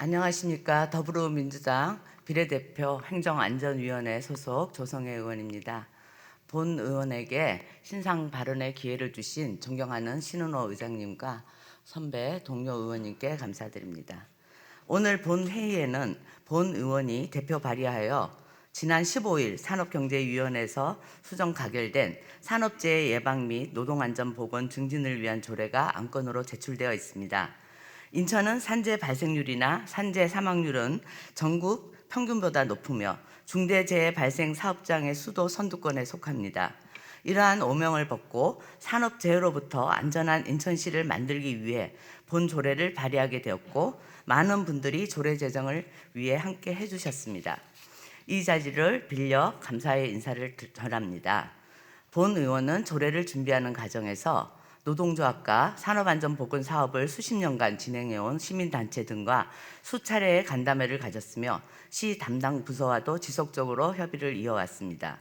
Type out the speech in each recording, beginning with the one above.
안녕하십니까. 더불어민주당 비례대표 행정안전위원회 소속 조성애 의원입니다. 본 의원에게 신상 발언의 기회를 주신 존경하는 신은호 의장님과 선배 동료 의원님께 감사드립니다. 오늘 본 회의에는 본 의원이 대표 발의하여 지난 15일 산업경제위원회에서 수정 가결된 산업재해 예방 및 노동안전보건 증진을 위한 조례가 안건으로 제출되어 있습니다. 인천은 산재 발생률이나 산재 사망률은 전국 평균보다 높으며 중대재해 발생 사업장의 수도 선두권에 속합니다. 이러한 오명을 벗고 산업재해로부터 안전한 인천시를 만들기 위해 본 조례를 발의하게 되었고 많은 분들이 조례 제정을 위해 함께 해주셨습니다. 이 자리를 빌려 감사의 인사를 전합니다. 본 의원은 조례를 준비하는 과정에서 노동조합과 산업안전보건 사업을 수십 년간 진행해온 시민단체 등과 수차례의 간담회를 가졌으며 시 담당 부서와도 지속적으로 협의를 이어왔습니다.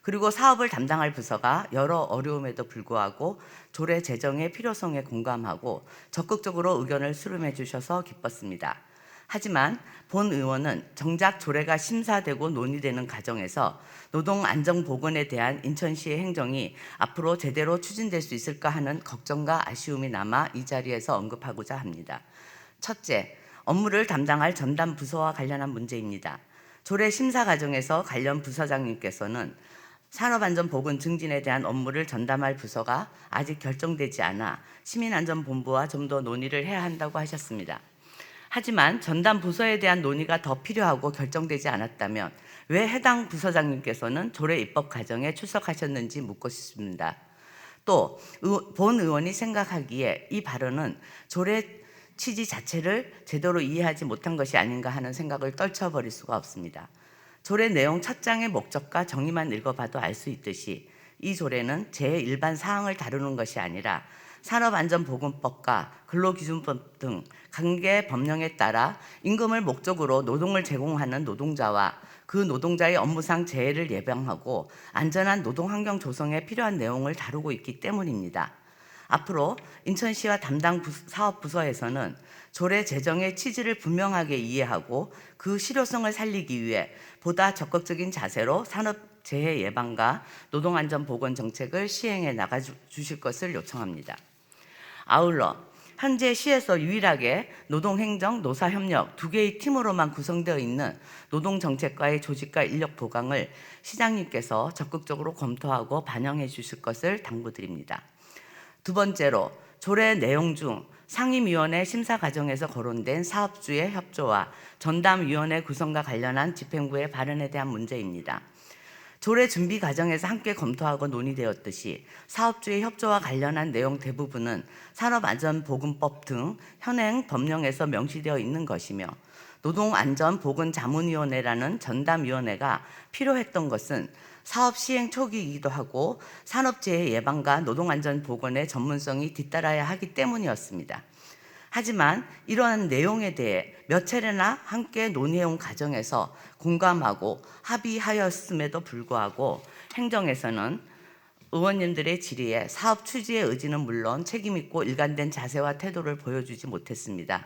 그리고 사업을 담당할 부서가 여러 어려움에도 불구하고 조례 제정의 필요성에 공감하고 적극적으로 의견을 수렴해 주셔서 기뻤습니다. 하지만 본 의원은 정작 조례가 심사되고 논의되는 과정에서 노동안전보건에 대한 인천시의 행정이 앞으로 제대로 추진될 수 있을까 하는 걱정과 아쉬움이 남아 이 자리에서 언급하고자 합니다. 첫째, 업무를 담당할 전담 부서와 관련한 문제입니다. 조례 심사 과정에서 관련 부서장님께서는 산업안전보건 증진에 대한 업무를 전담할 부서가 아직 결정되지 않아 시민안전본부와 좀 더 논의를 해야 한다고 하셨습니다. 하지만 전담 부서에 대한 논의가 더 필요하고 결정되지 않았다면 왜 해당 부서장님께서는 조례 입법 과정에 출석하셨는지 묻고 싶습니다. 또 본 의원이 생각하기에 이 발언은 조례 취지 자체를 제대로 이해하지 못한 것이 아닌가 하는 생각을 떨쳐버릴 수가 없습니다. 조례 내용 첫 장의 목적과 정의만 읽어봐도 알 수 있듯이 이 조례는 제1반 사항을 다루는 것이 아니라 산업안전보건법과 근로기준법 등 관계 법령에 따라 임금을 목적으로 노동을 제공하는 노동자와 그 노동자의 업무상 재해를 예방하고 안전한 노동환경 조성에 필요한 내용을 다루고 있기 때문입니다. 앞으로 인천시와 담당 사업부서에서는 조례 제정의 취지를 분명하게 이해하고 그 실효성을 살리기 위해 보다 적극적인 자세로 산업재해 예방과 노동안전보건 정책을 시행해 나가 주실 것을 요청합니다. 아울러 현재 시에서 유일하게 노동행정, 노사협력 두 개의 팀으로만 구성되어 있는 노동정책과의 조직과 인력 보강을 시장님께서 적극적으로 검토하고 반영해 주실 것을 당부드립니다. 두 번째로 조례 내용 중 상임위원회 심사 과정에서 거론된 사업주의 협조와 전담위원회 구성과 관련한 집행부의 발언에 대한 문제입니다. 조례 준비 과정에서 함께 검토하고 논의되었듯이 사업주의 협조와 관련한 내용 대부분은 산업안전보건법 등 현행 법령에서 명시되어 있는 것이며 노동안전보건자문위원회라는 전담위원회가 필요했던 것은 사업 시행 초기이기도 하고 산업재해 예방과 노동안전보건의 전문성이 뒤따라야 하기 때문이었습니다. 하지만 이러한 내용에 대해 몇 차례나 함께 논의해온 과정에서 공감하고 합의하였음에도 불구하고 행정에서는 의원님들의 질의에 사업 취지의 의지는 물론 책임있고 일관된 자세와 태도를 보여주지 못했습니다.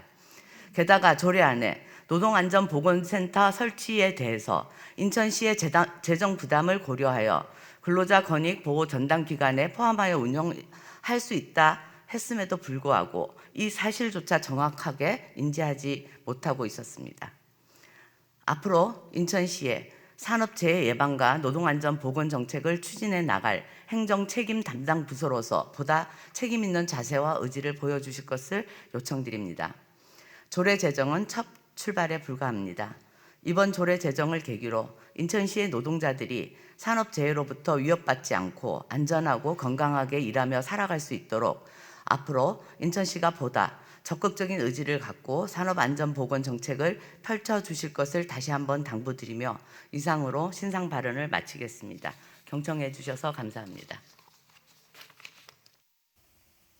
게다가 조례 안에 노동안전보건센터 설치에 대해서 인천시의 재정 부담을 고려하여 근로자 권익 보호 전담 기관에 포함하여 운영할 수 있다 했음에도 불구하고 이 사실조차 정확하게 인지하지 못하고 있었습니다. 앞으로 인천시의 산업재해 예방과 노동안전보건 정책을 추진해 나갈 행정 책임 담당 부서로서 보다 책임 있는 자세와 의지를 보여주실 것을 요청드립니다. 조례 제정은 첫 출발에 불과합니다. 이번 조례 제정을 계기로 인천시의 노동자들이 산업재해로부터 위협받지 않고 안전하고 건강하게 일하며 살아갈 수 있도록 앞으로 인천시가 보다 적극적인 의지를 갖고 산업안전보건 정책을 펼쳐주실 것을 다시 한번 당부드리며 이상으로 신상 발언을 마치겠습니다. 경청해 주셔서 감사합니다.